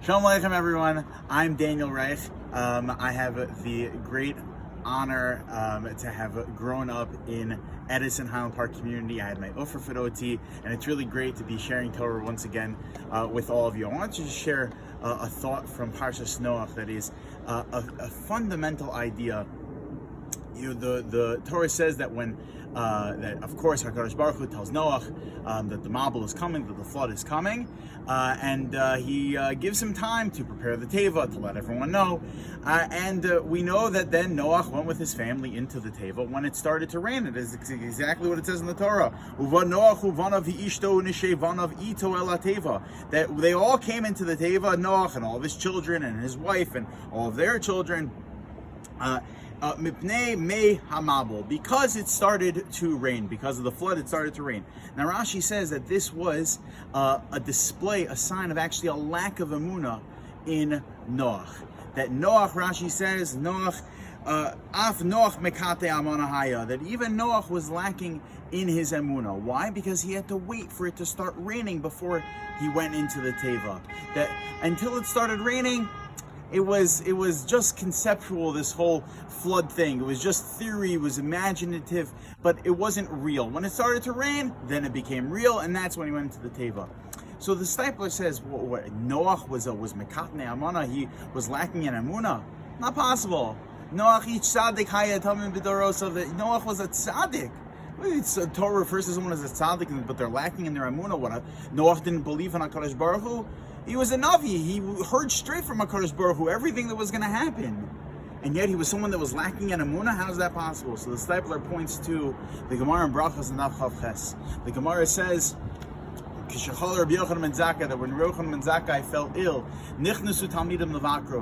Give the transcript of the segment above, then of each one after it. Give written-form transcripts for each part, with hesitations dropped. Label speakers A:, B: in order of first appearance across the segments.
A: Shalom Aleichem, everyone. I'm Daniel Reich. I have the great honor to have grown up in Edison Highland Park community. I had my Ofer Fidoti, and it's really great to be sharing Torah once again with all of you. I want to just share a thought from Parshas Noach that is a fundamental idea. The Torah says that when that of course HaKadosh Baruch Hu tells Noach that the Mabul is coming, that the flood is coming, and he gives him time to prepare the Teva, to let everyone know. And we know that then Noach went with his family into the Teva when it started to rain. It is exactly what it says in the Torah. That they all came into the Teva, Noach and all of his children and his wife and all of their children. Because it started to rain, because of the flood, it started to rain. Now Rashi says that this was a display, a sign of actually a lack of emunah in Noach. That Noach, Rashi says, Af Noach mekate amana haya, that even Noach was lacking in his emunah. Why? Because he had to wait for it to start raining before he went into the Teva. That until it started raining, it was just conceptual, this whole flood thing. It was just theory, it was imaginative, but it wasn't real. When it started to rain, then it became real, and that's when he went into the Teva. So the Stipler says, what Noach was mekatne amana, he was lacking in emunah. Not possible. Noach each tzaddik haya tamim b'dorosav, that Noach was a tzaddik. Torah refers to someone as a tzaddik, but they're lacking in their emunah. Noach didn't believe in HaKadosh Baruch Hu. He was a Navi. He heard straight from HaKadosh Baruch Hu everything that was going to happen. And yet he was someone that was lacking in emunah. How is that possible? So the Stipler points to the Gemara in Brachos and Daf Chav Ches. The Gemara says, that when Rabbi ben Zakkai fell ill,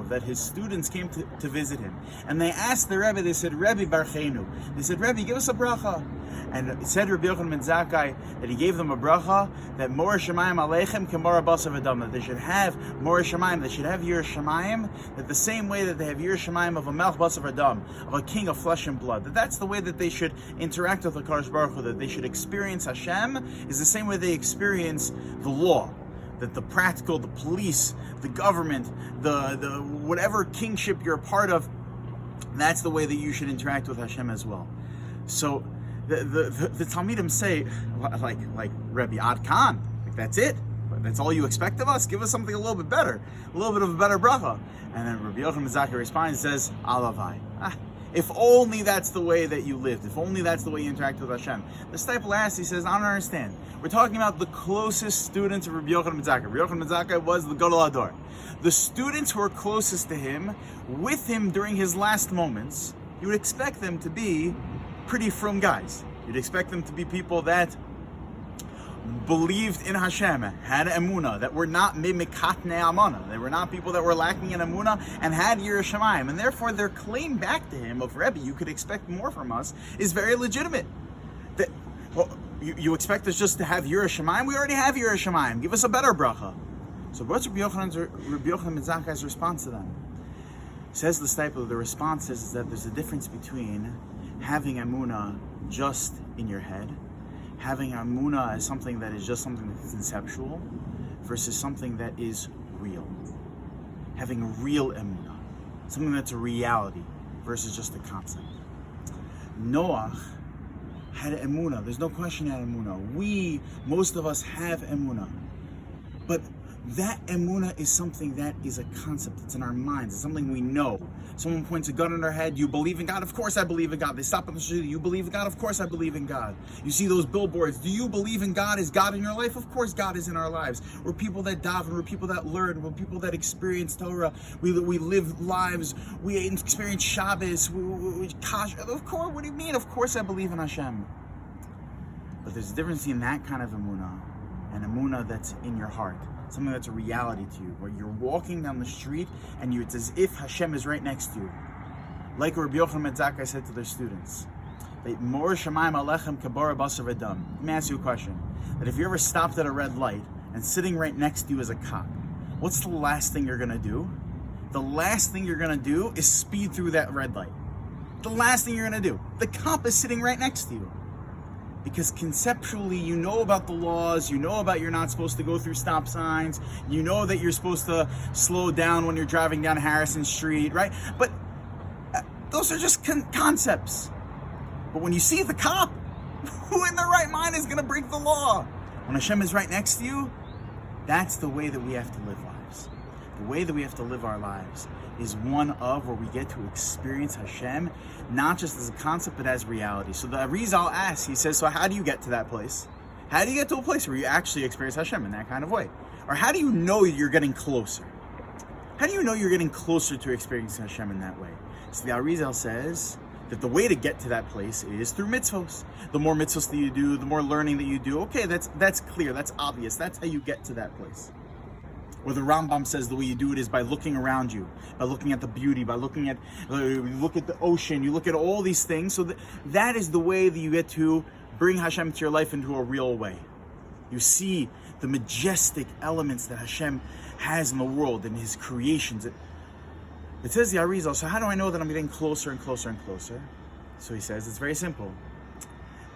A: that his students came to visit him, and they asked the Rebbe. They said, "Rebbe Barchenu." They said, "Rebbe, give us a bracha." And it said Rabbi ben Zakkai that he gave them a bracha that Mor Shemayim Aleichem Kemor Basav Adam, that they should have Mor Shemayim, they should have Yir Shemayim, that the same way that they have Yir Shemayim of a Melch Basav Adam, of a king of flesh and blood, that's the way that they should interact with the HaKadosh Baruch Hu, that they should experience Hashem is the same way they experience the law, that the practical, the police, the government, the whatever kingship you're a part of, that's the way that you should interact with Hashem as well. So the Talmidim say, like Rebbe Ad Khan, like that's it. That's all you expect of us? Give us something a little bit better, a little bit of a better bracha. And then Rabbi Yochanan ben Zakkai responds and says, Alavai. If only that's the way that you lived, if only that's the way you interact with Hashem. The Stipler asks, he says, I don't understand. We're talking about the closest students of Rabbi Yochanan ben Zakkai. Rabbi Yochanan ben Zakkai was the Gadol Hador. The students who were closest to him, with him during his last moments, you would expect them to be pretty frum guys. You'd expect them to be people that believed in Hashem, had emunah, that were not mimikatne amana. They were not people that were lacking in emunah and had Yirah Shamayim, and therefore their claim back to him of Rebbe, you could expect more from us, is very legitimate. That you expect us just to have Yirah Shamayim? We already have Yirah Shamayim. Give us a better bracha. So what's Rabbi Yochanan ben Zakkai's response to them? Says the Stipler, the response is that there's a difference between having emunah just in your head, having emunah as something that is just something that's conceptual, versus something that is real. Having real emunah, something that's a reality, versus just a concept. Noach had emunah. There's no question he had emunah. Most of us have emunah. But that emunah is something that is a concept. It's in our minds. It's something we know. Someone points a gun in our head. You believe in God? Of course I believe in God. They stop on the street. You believe in God? Of course I believe in God. You see those billboards. Do you believe in God? Is God in your life? Of course God is in our lives. We're people that daven. We're people that learn. We're people that experience Torah. We live lives. We experience Shabbos. Of course. What do you mean? Of course I believe in Hashem. But there's a difference in that kind of emunah and emunah that's in your heart. Something that's a reality to you, where you're walking down the street and it's as if Hashem is right next to you. Like Rabbi Yochanan ben Zakkai said to their students, Mor Shemayim Alechem Kabara Basar Adam. Let me ask you a question. That if you ever stopped at a red light and sitting right next to you is a cop, what's the last thing you're going to do? The last thing you're going to do is speed through that red light. The last thing you're going to do. The cop is sitting right next to you. Because conceptually, you know about the laws, you know about you're not supposed to go through stop signs, you know that you're supposed to slow down when you're driving down Harrison Street, right? But those are just concepts. But when you see the cop, who in their right mind is going to break the law? When Hashem is right next to you, that's the way that we have to live lives. The way that we have to live our lives is one of where we get to experience Hashem, not just as a concept, but as reality. So the Arizal asks, he says, so how do you get to that place? How do you get to a place where you actually experience Hashem in that kind of way? Or how do you know you're getting closer? How do you know you're getting closer to experiencing Hashem in that way? So the Arizal says that the way to get to that place is through mitzvos. The more mitzvos that you do, the more learning that you do. Okay, that's clear, that's obvious. That's how you get to that place. Or the Rambam says the way you do it is by looking around you, by looking at the beauty, by looking at, you look at the ocean, you look at all these things. So that is the way that you get to bring Hashem to your life into a real way. You see the majestic elements that Hashem has in the world and His creations. It says the Arizal, so how do I know that I'm getting closer and closer and closer? So he says it's very simple.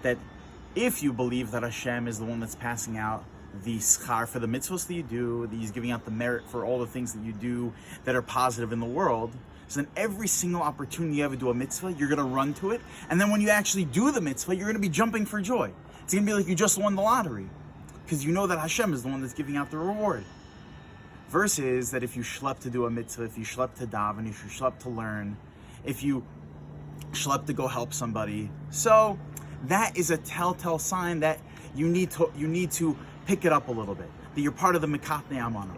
A: That if you believe that Hashem is the one that's passing out the schar for the mitzvahs that you do, that He's giving out the merit for all the things that you do that are positive in the world, so then every single opportunity you ever do a mitzvah, you're going to run to it. And then when you actually do the mitzvah, you're going to be jumping for joy. It's going to be like you just won the lottery, because you know that Hashem is the one that's giving out the reward. Versus that if you schlep to do a mitzvah, if you schlep to daven, if you schlep to learn, if you schlep to go help somebody, so that is a telltale sign that you need to pick it up a little bit, that you're part of the Mikatnei Amana.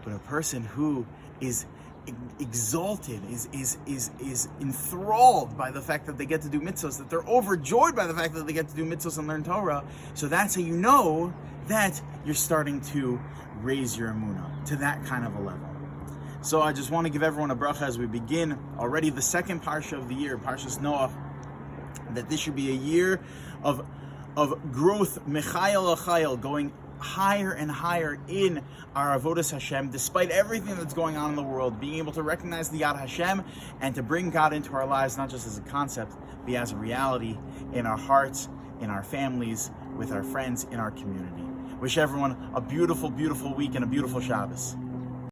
A: But a person who is exalted, is enthralled by the fact that they get to do mitzvahs, that they're overjoyed by the fact that they get to do mitzvahs and learn Torah, so that's how you know that you're starting to raise your emunah to that kind of a level. So I just want to give everyone a bracha as we begin already the second parsha of the year, Parshas Noach, that this should be a year of growth, mechayel achayel, going higher and higher in our avodas Hashem, despite everything that's going on in the world, being able to recognize the Yad Hashem and to bring God into our lives, not just as a concept, but as a reality in our hearts, in our families, with our friends, in our community. Wish everyone a beautiful, beautiful week and a beautiful Shabbos.